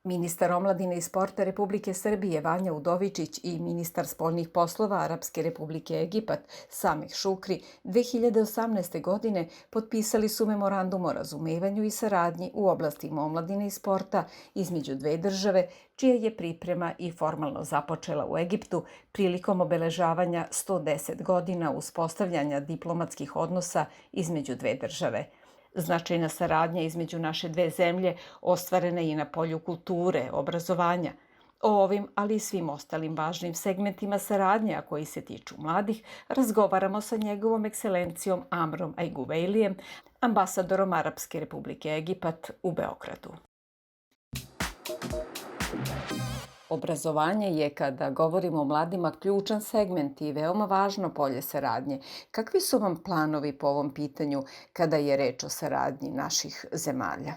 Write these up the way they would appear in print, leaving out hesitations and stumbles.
Ministar omladine i sporta Republike Srbije Vanja Udovičić i ministar spoljnih poslova Arapske Republike Egipat Samih Šukri 2018. godine potpisali su memorandum o razumevanju i saradnji u oblasti omladine i sporta između dve države, čija je priprema i formalno započela u Egiptu prilikom obeležavanja 110 godina uspostavljanja diplomatskih odnosa između dve države. Značajna saradnja između naše dve zemlje ostvarena je i na polju kulture, obrazovanja. O ovim, ali i svim ostalim važnim segmentima saradnje, a koji se tiču mladih, razgovaramo sa njegovom ekscelencijom Amrom Aljowailijem, ambasadorom Arapske Republike Egipat u Beogradu. Obrazovanje je, kada govorimo o mladima, ključan segment i veoma važno polje saradnje. Kakvi su vam planovi po ovom pitanju kada je reč o saradnji naših zemalja?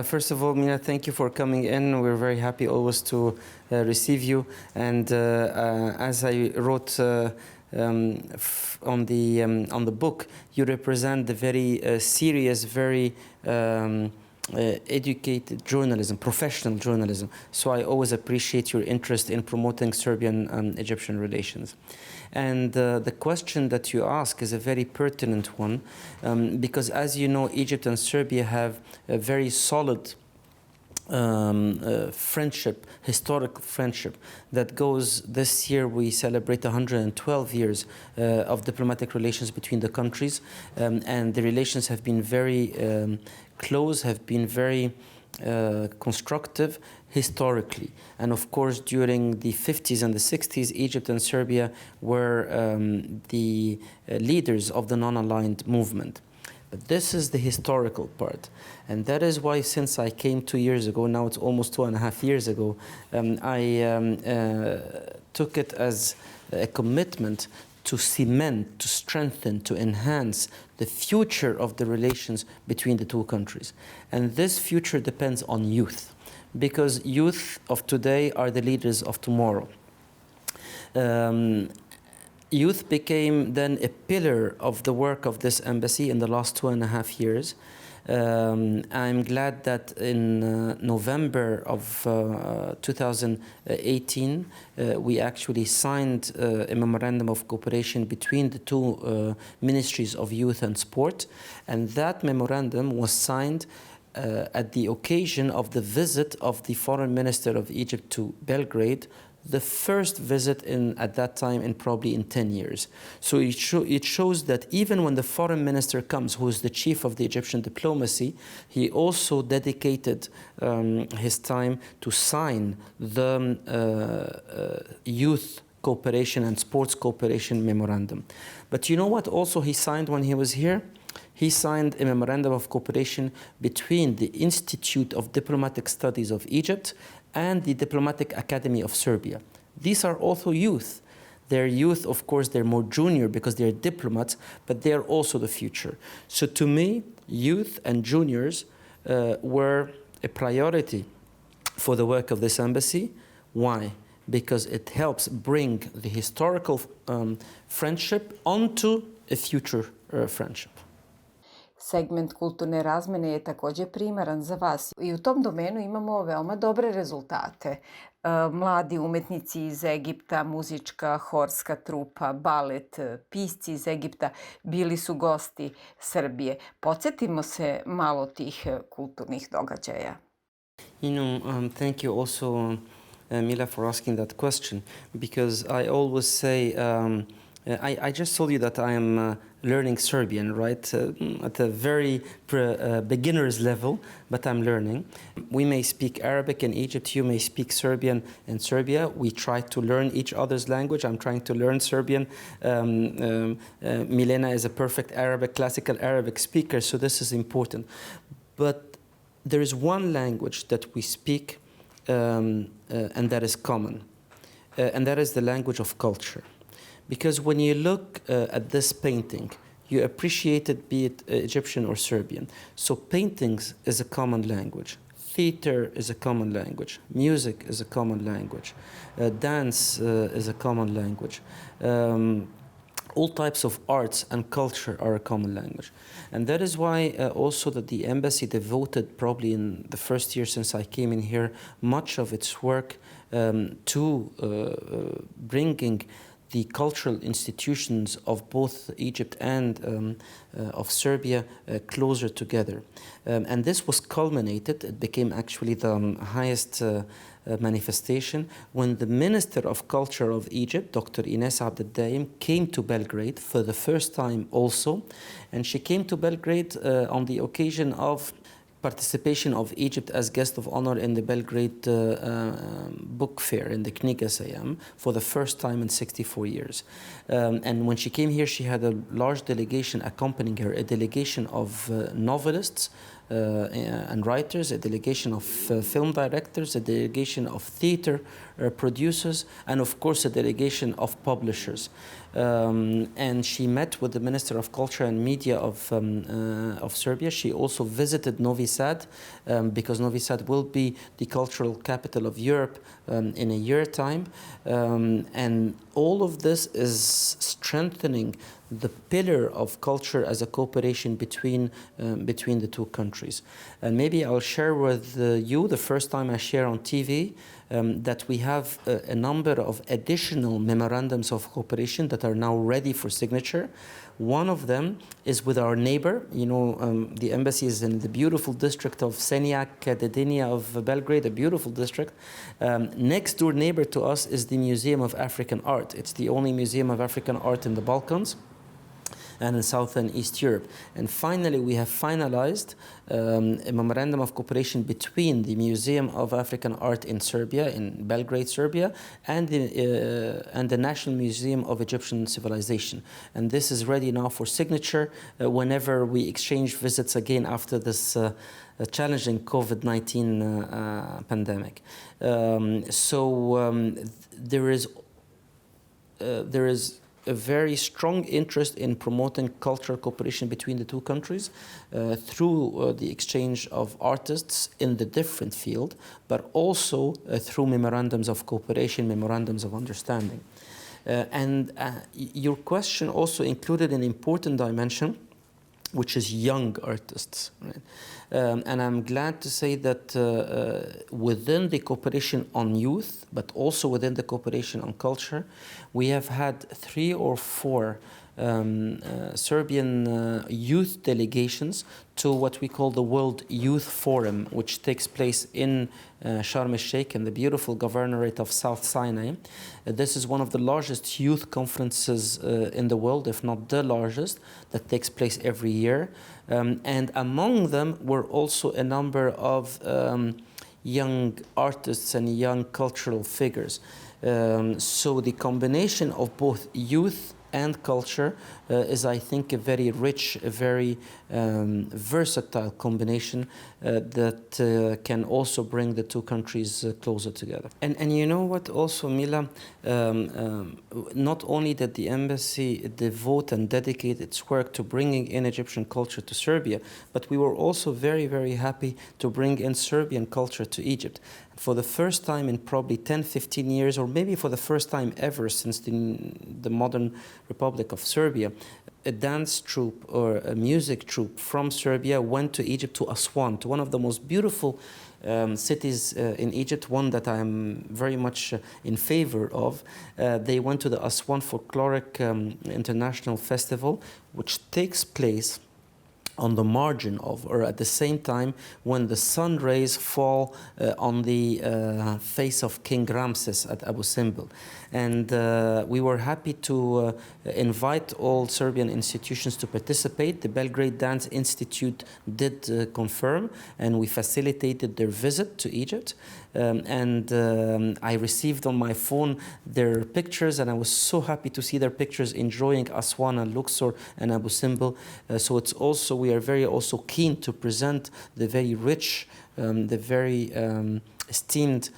First of all, Mina, thank you for coming in. We're very happy always to receive you. And as I wrote on the book, you represent the very serious, very educated journalism, professional journalism. So I always appreciate your interest in promoting Serbian-Egyptian relations. And the question that you ask is a very pertinent one, because as you know, Egypt and Serbia have a very solid friendship, historical friendship that goes. This year we celebrate 112 years of diplomatic relations between the countries, and the relations have been very close, have been very constructive historically. And of course, during the 50s and the 60s, Egypt and Serbia were the leaders of the non-aligned movement. But this is the historical part. And that is why, since I came 2 years ago, now it's almost 2.5 years ago, I took it as a commitment to cement, to strengthen, to enhance the future of the relations between the two countries. And this future depends on youth, because youth of today are the leaders of tomorrow. Youth became then a pillar of the work of this embassy in the last 2.5 years. I'm glad that in November of 2018 we actually signed a memorandum of cooperation between the two ministries of youth and sport, and that memorandum was signed at the occasion of the visit of the foreign minister of Egypt to Belgrade, the first visit at that time probably in 10 years. So it shows that even when the foreign minister comes, who is the chief of the Egyptian diplomacy, he also dedicated his time to sign the youth cooperation and sports cooperation memorandum. But you know what also he signed when he was here? He signed a memorandum of cooperation between the Institute of Diplomatic Studies of Egypt and the Diplomatic Academy of Serbia. These are also youth. They're youth, of course, they're more junior because they're diplomats, but they're also the future. So to me, youth and juniors were a priority for the work of this embassy. Why? Because it helps bring the historical friendship onto a future friendship. Segment kulturne razmene je također primaran za vas i u tom domenu imamo veoma dobre rezultate. Mladi umetnici iz Egipta, muzička, horska trupa, balet, pisci iz Egipta bili su gosti Srbije. Podsjetimo se malo tih kulturnih događaja. Thank you also, Mila, for asking that question, because I always say, I just told you that I am learning Serbian, right? At a very beginner's level, but I'm learning. We may speak Arabic in Egypt, you may speak Serbian in Serbia. We try to learn each other's language. I'm trying to learn Serbian. Milena is a perfect classical Arabic speaker, so this is important. But there is one language that we speak, and that is common, and that is the language of culture. Because when you look at this painting, you appreciate it, be it Egyptian or Serbian. So paintings is a common language. Theater is a common language. Music is a common language. Dance is a common language. all types of arts and culture are a common language. And that is why also that the embassy devoted, probably in the first year since I came in here, much of its work to bringing the cultural institutions of both Egypt and of Serbia closer together. And this was culminated, it became actually the highest manifestation when the Minister of Culture of Egypt, Dr. Ines Abdeldaim, came to Belgrade for the first time also. And she came to Belgrade on the occasion of participation of Egypt as guest of honor in the Belgrade book fair, in the Knjiga Sajam, for the first time in 64 years. And when she came here, she had a large delegation accompanying her, a delegation of novelists, and writers, a delegation of film directors, a delegation of theater producers, and of course a delegation of publishers. And she met with the Minister of Culture and Media of Serbia. She also visited Novi Sad, because Novi Sad will be the cultural capital of Europe in a year's time. And all of this is strengthening the pillar of culture as a cooperation between the two countries. And maybe I'll share with you, the first time I share on TV, that we have a number of additional memorandums of cooperation that are now ready for signature. One of them is with our neighbor. You know, the embassy is in the beautiful district of Senjak, Dedinja of Belgrade, a beautiful district. Next door neighbor to us is the Museum of African Art. It's the only museum of African art in the Balkans and in South and East Europe. And finally, we have finalized a memorandum of cooperation between the Museum of African Art in Serbia, in Belgrade, Serbia, and the National Museum of Egyptian Civilization. And this is ready now for signature whenever we exchange visits again after this challenging COVID-19 pandemic. There is a very strong interest in promoting cultural cooperation between the two countries through the exchange of artists in the different field, but also through memorandums of cooperation, memorandums of understanding. Your question also included an important dimension, which is young artists. Right? And I'm glad to say that within the cooperation on youth, but also within the cooperation on culture, we have had 3 or 4 Serbian youth delegations to what we call the World Youth Forum, which takes place in Sharm el-Sheikh in the beautiful governorate of South Sinai. This is one of the largest youth conferences in the world, if not the largest, that takes place every year. And among them were also a number of young artists and young cultural figures. So the combination of both youth and culture is, I think, a very rich, a very versatile combination that can also bring the two countries closer together. And you know what also, Mila, not only did the embassy devote and dedicate its work to bringing in Egyptian culture to Serbia, but we were also very, very happy to bring in Serbian culture to Egypt. For the first time in probably 10, 15 years, or maybe for the first time ever since the modern Republic of Serbia, a dance troupe or a music troupe from Serbia went to Egypt, to Aswan, to one of the most beautiful cities in Egypt, one that I'm very much in favor of. They went to the Aswan Folkloric International Festival, which takes place on the margin of, or at the same time, when the sun rays fall on the face of King Ramses at Abu Simbel. And we were happy to invite all Serbian institutions to participate. The Belgrade Dance Institute did confirm, and we facilitated their visit to Egypt. I received on my phone their pictures, and I was so happy to see their pictures enjoying Aswan and Luxor and Abu Simbel. So it's also, we are very also keen to present the very rich, the very esteemed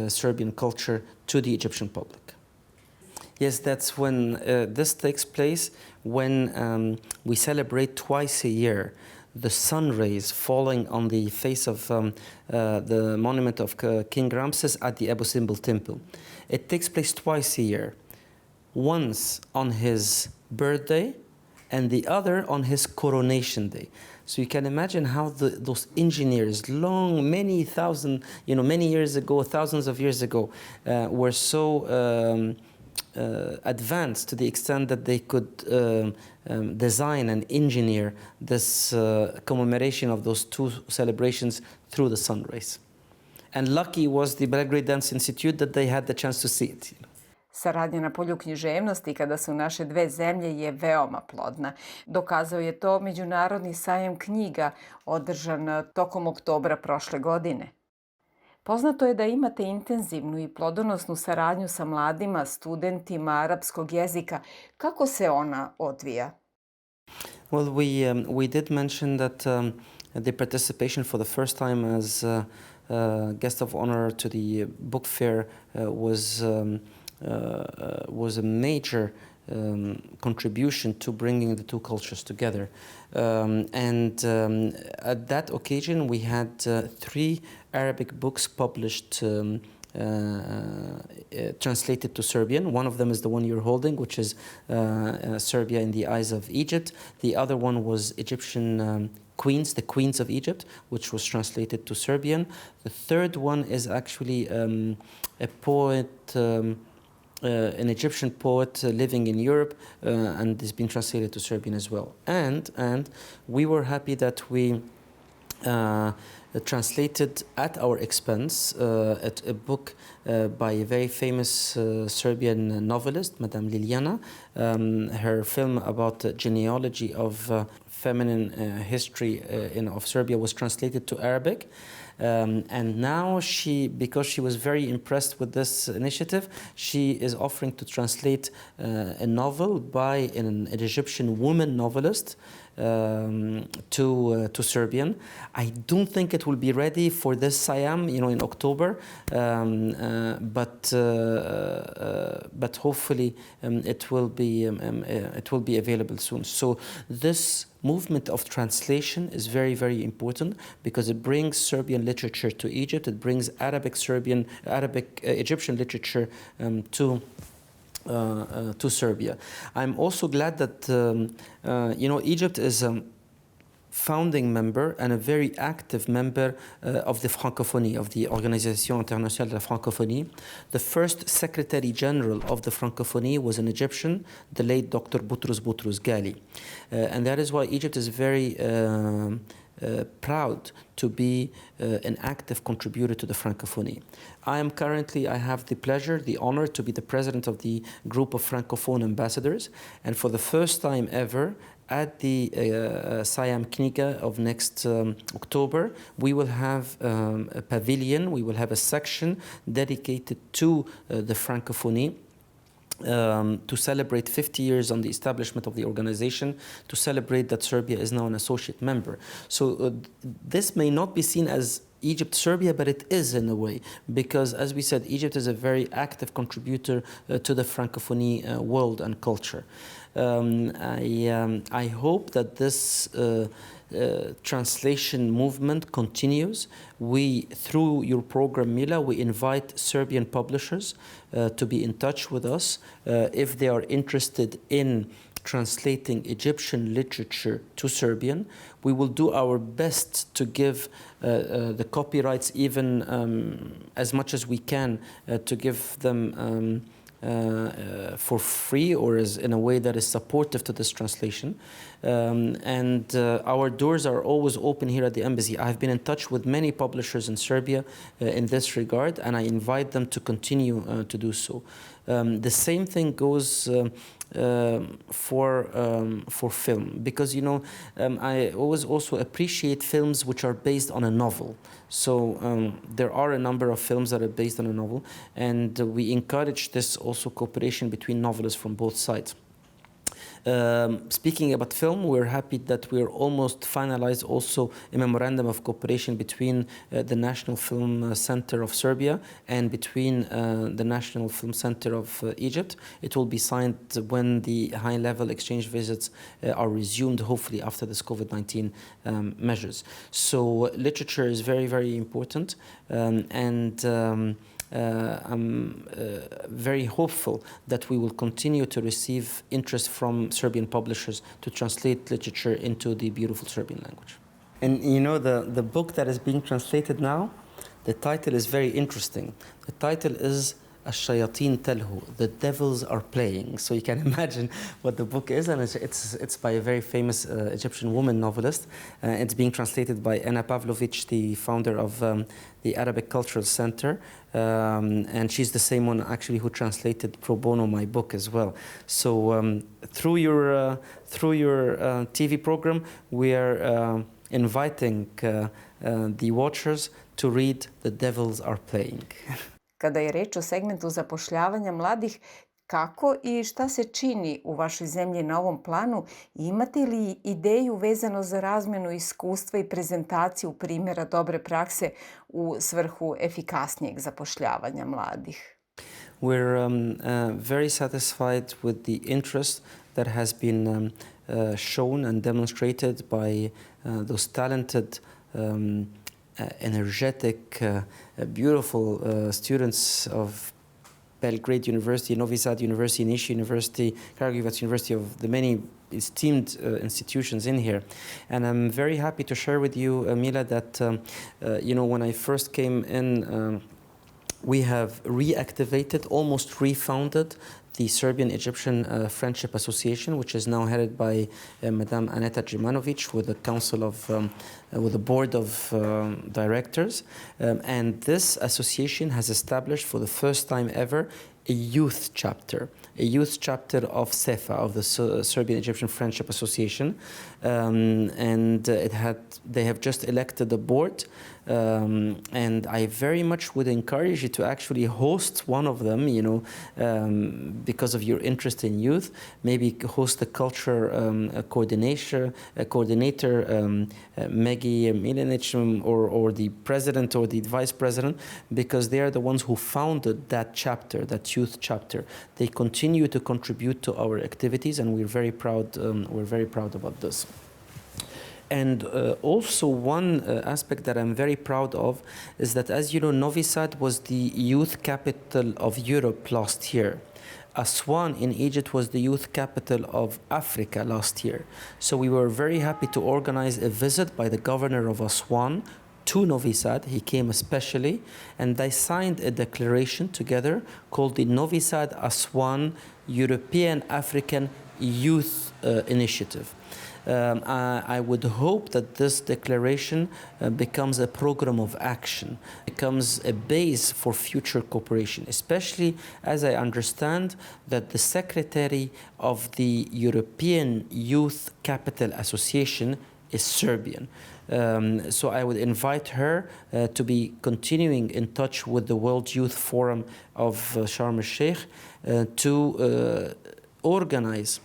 Serbian culture to the Egyptian public. Yes, that's when this takes place, when we celebrate twice a year the sun rays falling on the face of the monument of King Ramses at the Abu Simbel temple. It takes place twice a year. Once on his birthday and the other on his coronation day. So you can imagine how those engineers, many years ago, thousands of years ago, were so advanced to the extent that they could design and engineer this commemoration of those two celebrations through the sun rays. And lucky was the Belgrade Dance Institute that they had the chance to see it. Saradnja na polju književnosti kada su naše dve zemlje je veoma plodna. Dokazao je to Međunarodni sajam knjiga održan tokom oktobra prošle godine. Poznato je da imate intenzivnu i plodonosnu saradnju sa mladima studentima arapskog jezika. Kako se ona odvija? Well, we did mention that the participation for the first time as guest of honor to the book fair was a major contribution to bringing the two cultures together. At that occasion, we had 3 Arabic books published, translated to Serbian. One of them is the one you're holding, which is Serbia in the Eyes of Egypt. The other one was Egyptian Queens, the Queens of Egypt, which was translated to Serbian. The third one is actually a poet, an Egyptian poet living in Europe, and it's been translated to Serbian as well. And we were happy that we translated at our expense a book by a very famous Serbian novelist, Madame Liliana. Her film about the genealogy of feminine history of Serbia was translated to Arabic. And now because she was very impressed with this initiative, she is offering to translate a novel by an Egyptian woman novelist to Serbian. I don't think it will be ready for this Siam, in October, but hopefully it will be available soon. So this movement of translation is very, very important because it brings Serbian literature to Egypt. It brings Egyptian literature to Serbia. I'm also glad that Egypt is a founding member and a very active member of the Francophonie, of the Organisation Internationale de la Francophonie. The first Secretary General of the Francophonie was an Egyptian, the late Dr. Boutros Ghali. And that is why Egypt is very proud to be an active contributor to the Francophonie. I have the pleasure, the honor to be the president of the group of Francophone ambassadors, and for the first time ever, at the Siam Kniga of next October, we will have a pavilion, we will have a section dedicated to the Francophonie, to celebrate 50 years on the establishment of the organization, to celebrate that Serbia is now an associate member. So this may not be seen as Egypt-Serbia, but it is in a way, because as we said, Egypt is a very active contributor to the Francophonie world and culture. I hope that this translation movement continues. Through your program, Mila, we invite Serbian publishers to be in touch with us if they are interested in translating Egyptian literature to Serbian. We will do our best to give the copyrights even as much as we can to give them for free or in a way that is supportive to this translation. And our doors are always open here at the embassy. I've been in touch with many publishers in Serbia in this regard, and I invite them to continue to do so. The same thing goes for film, because I always also appreciate films which are based on a novel. So there are a number of films that are based on a novel, and we encourage this also cooperation between novelists from both sides. Speaking about film, we're happy that we're almost finalized also a memorandum of cooperation between the National Film Center of Serbia and between the National Film Center of Egypt. It will be signed when the high-level exchange visits are resumed, hopefully after this COVID-19 measures. So literature is very, very important, and I'm very hopeful that we will continue to receive interest from Serbian publishers to translate literature into the beautiful Serbian language. And you know, the book that is being translated now, the title is very interesting. The title is الشياطين تلهو, the devils are playing. So you can imagine what the book is, and it's by a very famous Egyptian woman novelist. It's being translated by Anna Pavlovic, the founder of the Arabic Cultural Center, and she's the same one actually who translated pro bono my book as well. So through your TV program, we are inviting the watchers to read The Devils Are Playing. Kada je reč o segmentu zapošljavanja mladih, kako i šta se čini u vašoj zemlji na ovom planu? Imate li ideju vezano za razmenu iskustva i prezentaciju primjera dobre prakse u svrhu efikasnijeg zapošljavanja mladih? We're very satisfied with the interest that has been shown and demonstrated by those talented, energetic, beautiful students of Belgrade University, Novi Sad University, Niš University, Kragujevac University, of the many esteemed institutions in here. And I'm very happy to share with you, Mila, that you know, when I first came in, we have reactivated, almost refounded, the Serbian-Egyptian Friendship Association, which is now headed by Madame Aneta Djimanovic with a council of, with a board of directors. And this association has established for the first time ever a youth chapter of SEFA, of the Serbian-Egyptian Friendship Association. And they have just elected a board. And I very much would encourage you to actually host one of them, you know, because of your interest in youth. Maybe host the culture coordinator, Megi Milenic, or the president or the vice president, because they are the ones who founded that chapter, that youth chapter. They continue to contribute to our activities, and we're very proud about this. And also one aspect that I'm very proud of is that, as you know, Novi Sad was the youth capital of Europe last year. Aswan in Egypt was the youth capital of Africa last year. So we were very happy to organize a visit by the governor of Aswan to Novi Sad. He came especially, and they signed a declaration together called the Novi Sad Aswan European African Youth Initiative. I would hope that this declaration becomes a program of action, becomes a base for future cooperation, especially as I understand that the secretary of the European Youth Capital Association is Serbian. So I would invite her to be continuing in touch with the World Youth Forum of Sharm el-Sheikh to organize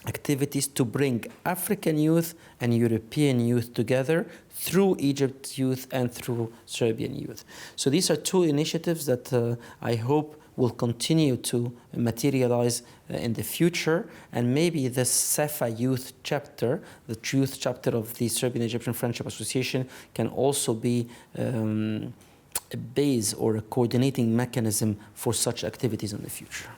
activities to bring African youth and European youth together through Egypt youth and through Serbian youth. So these are two initiatives that I hope will continue to materialize in the future, and maybe the SEFA youth chapter, the youth chapter of the Serbian-Egyptian Friendship Association, can also be a base or a coordinating mechanism for such activities in the future.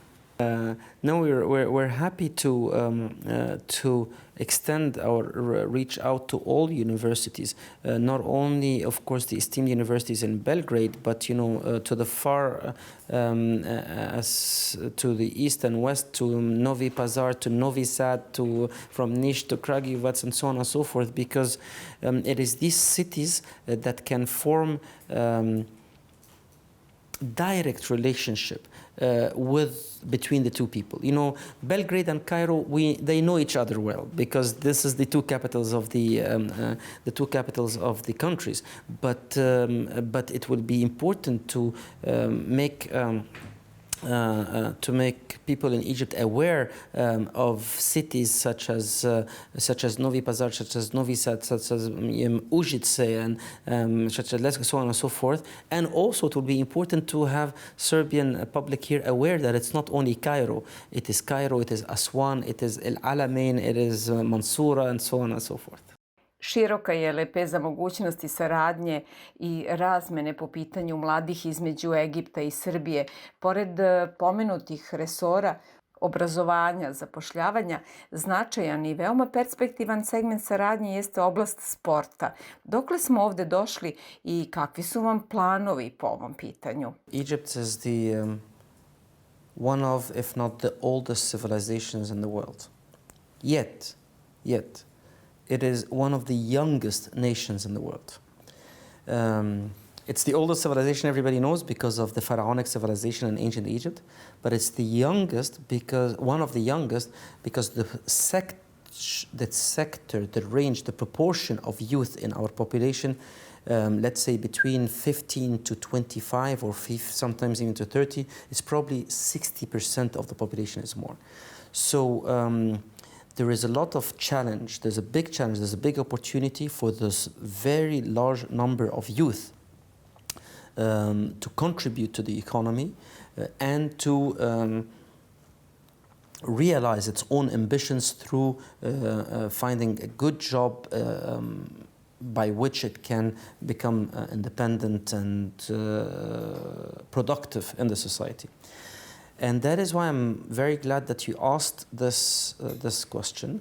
Now we're happy to extend our reach out to all universities, not only, of course, the esteemed universities in Belgrade, but you know, to the far, as to the east and west, to Novi Pazar, to Novi Sad, from Niš to Kragujevac, and so on and so forth, because it is these cities that can form direct relationship between the two people. You know, Belgrade and Cairo, they know each other well, because this is the two capitals of the countries. But it will be important to make people in Egypt aware of cities such as Novi Pazar, such as Novi Sad, such as Užice, and such as Lesko, so on and so forth. And also it will be important to have Serbian public here aware that it's not only Cairo. It is Cairo, it is Aswan, it is El Alamein, it is Mansoura, and so on and so forth. Široka je lepeza mogućnosti saradnje i razmene po pitanju mladih između Egipta i Srbije. Pored pomenutih resora, obrazovanja, zapošljavanja, značajan i veoma perspektivan segment saradnje jeste oblast sporta. Dokle smo ovde došli i kakvi su vam planovi po ovom pitanju? Egypt is the one of, if not the oldest civilizations in the world. Yet, it is one of the youngest nations in the world. It's the oldest civilization everybody knows because of the pharaonic civilization in ancient Egypt, but it's the youngest because one of the youngest because the sector, the range, the proportion of youth in our population, let's say between 15 to 25 or sometimes even to 30, it's probably 60% of the population is more. So there is a lot of challenge. There's a big challenge. There's a big opportunity for this very large number of youth to contribute to the economy and to realize its own ambitions through finding a good job by which it can become independent and productive in the society. And that is why I'm very glad that you asked this question,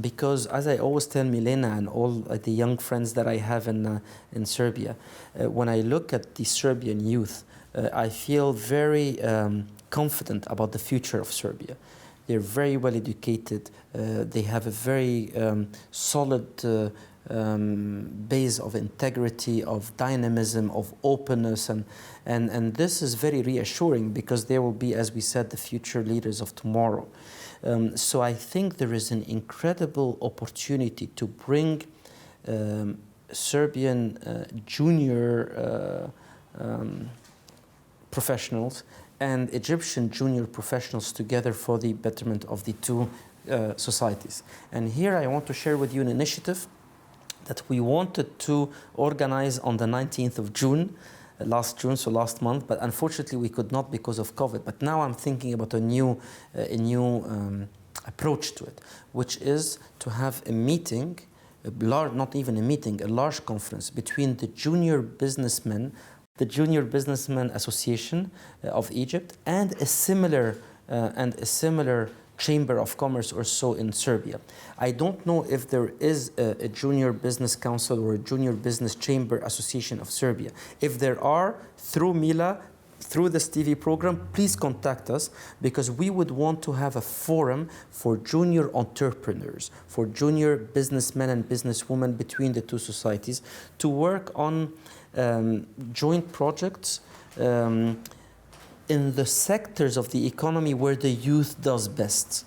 because as I always tell Milena and all the young friends that I have in Serbia, when I look at the Serbian youth, I feel very confident about the future of Serbia. They're very well educated. They have a very solid base of integrity, of dynamism, of openness, and this is very reassuring because they will be, as we said, the future leaders of tomorrow. So I think there is an incredible opportunity to bring Serbian junior professionals and Egyptian junior professionals together for the betterment of the two societies. And here I want to share with you an initiative that we wanted to organize on the 19th of June, last June, so last month, but unfortunately we could not because of COVID. But now I'm thinking about a new approach to it, which is to have a meeting, not even a meeting, a large conference between the Junior Businessmen Association of Egypt and a similar Chamber of Commerce or so in Serbia. I don't know if there is a Junior Business Council or a Junior Business Chamber Association of Serbia. If there are, through Mila, through this TV program, please contact us because we would want to have a forum for junior entrepreneurs, for junior businessmen and businesswomen between the two societies to work on joint projects in the sectors of the economy where the youth does best.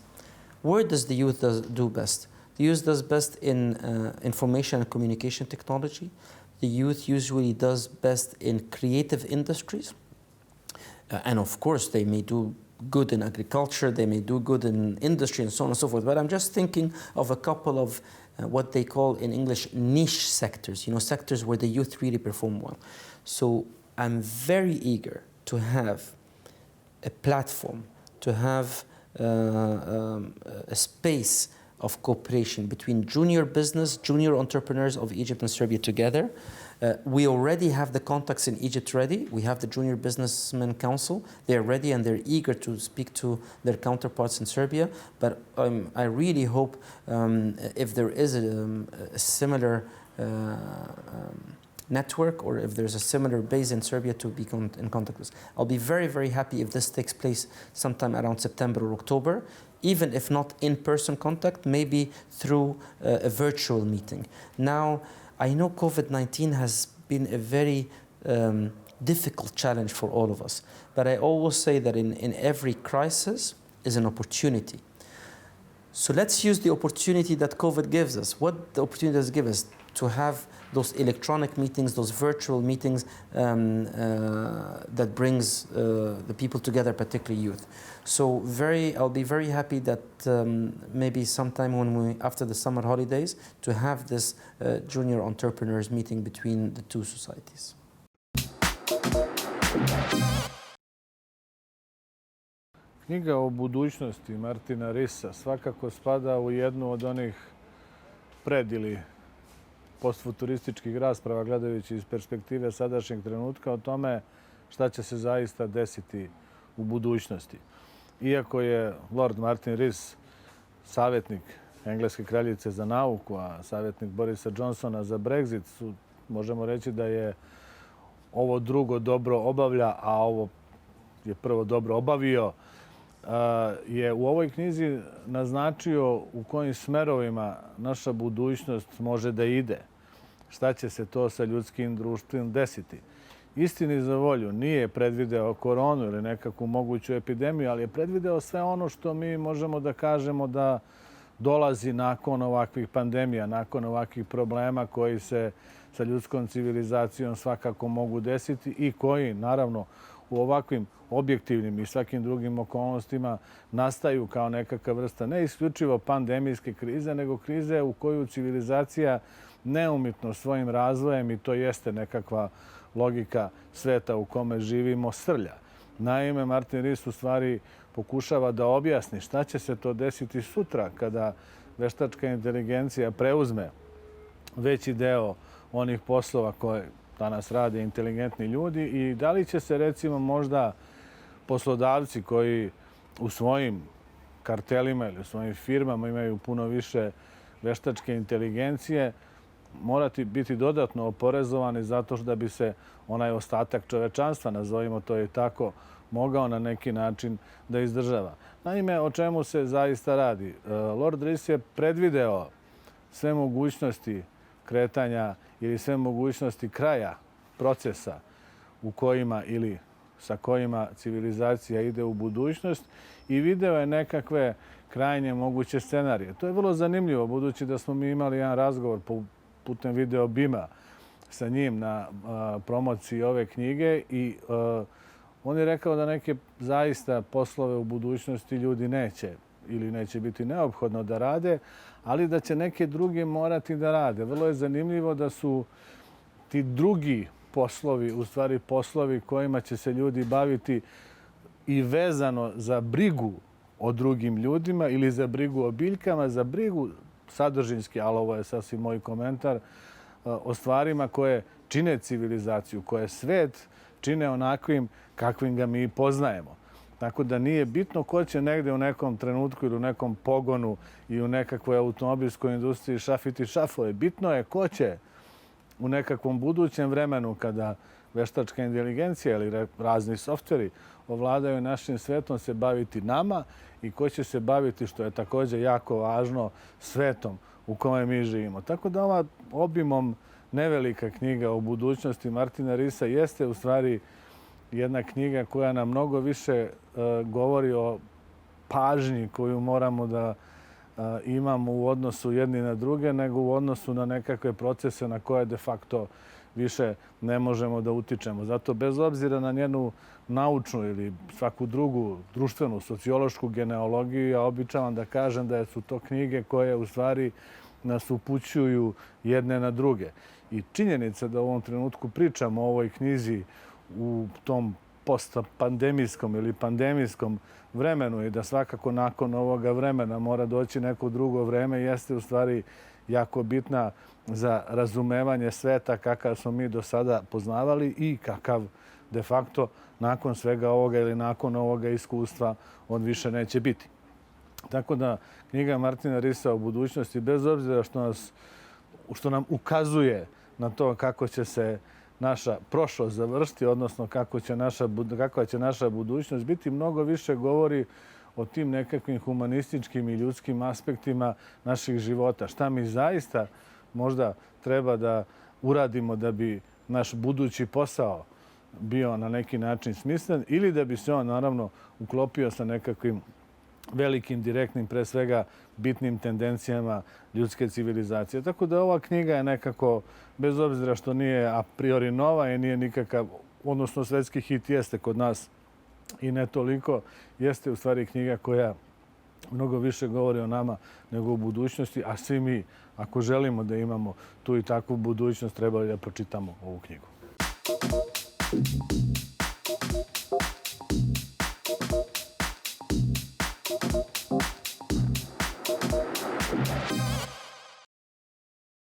Where does the youth do best? The youth does best in information and communication technology. The youth usually does best in creative industries. And of course, they may do good in agriculture, they may do good in industry and so on and so forth. But I'm just thinking of a couple of what they call in English niche sectors, sectors where the youth really perform well. So I'm very eager to have a platform, to have a space of cooperation between junior business, junior entrepreneurs of Egypt and Serbia together. We already have the contacts in Egypt ready. We have the Junior Businessmen Council. They're ready and they're eager to speak to their counterparts in Serbia. But I really hope if there is a similar network or if there's a similar base in Serbia to be in contact with. I'll be very, very happy if this takes place sometime around September or October, even if not in-person contact, maybe through a virtual meeting. Now, I know COVID-19 has been a very difficult challenge for all of us, but I always say that in every crisis is an opportunity. So let's use the opportunity that COVID gives us. What the opportunity does give us? To have those electronic meetings, those virtual meetings that brings the people together, particularly youth. So I'll be very happy that maybe sometime after the summer holidays, to have this junior entrepreneurs meeting between the two societies. Knjiga o budućnosti Martina Risa svakako spada u jednu od onih pred ili postfuturističkih rasprava gledajući iz perspektive sadašnjeg trenutka o tome šta će se zaista desiti u budućnosti. Iako je Lord Martin Rees savjetnik engleske kraljice za nauku, a savjetnik Borisa Johnsona za Brexit, možemo reći da je ovo drugo dobro obavlja, a ovo je prvo dobro obavio, je u ovoj knjizi naznačio u kojim smerovima naša budućnost može da ide. Šta će se to sa ljudskim društvom desiti. Istini za volju nije predvideo koronu ili nekakvu moguću epidemiju, ali je predvideo sve ono što mi možemo da kažemo da dolazi nakon ovakvih pandemija, nakon ovakvih problema koji se sa ljudskom civilizacijom svakako mogu desiti i koji, naravno, u ovakvim objektivnim i svakim drugim okolnostima nastaju kao nekakva vrsta ne isključivo pandemijske krize, nego krize u koju civilizacija neumitno svojim razvojem, i to jeste nekakva logika sveta u kome živimo, srlja. Naime, Martin Rees u stvari pokušava da objasni šta će se to desiti sutra kada veštačka inteligencija preuzme veći deo onih poslova koje danas rade inteligentni ljudi i da li će se recimo možda poslodavci koji u svojim kartelima ili u svojim firmama imaju puno više veštačke inteligencije morati biti dodatno oporezovani zato da bi se onaj ostatak čovečanstva, nazovimo to i tako, mogao na neki način da izdržava. Naime, o čemu se zaista radi? Lord Rees je predvideo sve mogućnosti kretanja ili sve mogućnosti kraja procesa u kojima ili sa kojima civilizacija ide u budućnost i video je nekakve krajnje moguće scenarije. To je vrlo zanimljivo, budući da smo mi imali jedan razgovor putem video BIM-a sa njim na promociji ove knjige i on je rekao da neke zaista poslove u budućnosti ljudi neće ili neće biti neophodno da rade, ali da će neke druge morati da rade. Vrlo je zanimljivo da su ti drugi poslovi, u stvari poslovi kojima će se ljudi baviti i vezano za brigu o drugim ljudima ili za brigu o biljkama, za brigu sadržinski, ali ovo je sasvim moj komentar, o stvarima koje čine civilizaciju, koje svet čine onakvim kakvim ga mi poznajemo. Tako da nije bitno ko će negde u nekom trenutku ili u nekom pogonu i u nekakvoj automobilskoj industriji šafiti šafove. Bitno je ko će u nekakvom budućem vremenu kada veštačka inteligencija ili razni softveri ovladaju našim svetom se baviti nama i ko će se baviti, što je također jako važno, svetom u kome mi živimo. Tako da ova obimom nevelika knjiga o budućnosti Martina Reesa jeste u stvari jedna knjiga koja nam mnogo više govori o pažnji koju moramo da imamo u odnosu jedni na druge, nego u odnosu na nekakve procese na koje de facto više ne možemo da utičemo. Zato bez obzira na njenu naučnu ili svaku drugu društvenu, sociološku genealogiju, ja običavam da kažem da su to knjige koje u stvari nas upućuju jedne na druge. I činjenica da u ovom trenutku pričamo o ovoj knjizi u tom postpandemijskom ili pandemijskom vremenu i da svakako nakon ovoga vremena mora doći neko drugo vreme jeste u stvari jako bitna za razumevanje sveta kakav smo mi do sada poznavali i kakav de facto nakon svega ovoga ili nakon ovoga iskustva on više neće biti. Tako da knjiga Martina Reesa o budućnosti, bez obzira što nam ukazuje na to kako će se naša prošlost završiti, odnosno kakva će naša budućnost biti, mnogo više govori o tim nekakvim humanističkim i ljudskim aspektima naših života. Šta mi zaista možda treba da uradimo da bi naš budući posao bio na neki način smislen ili da bi se on naravno uklopio sa nekakvim velikim, direktnim, pre svega bitnim tendencijama ljudske civilizacije. Tako da ova knjiga je nekako, bez obzira što nije a priori nova i nije nikakav, odnosno svetski hit jeste kod nas i ne toliko, jeste u stvari knjiga koja mnogo više govori o nama nego o budućnosti, a svi mi, ako želimo da imamo tu i takvu budućnost, trebali da pročitamo ovu knjigu.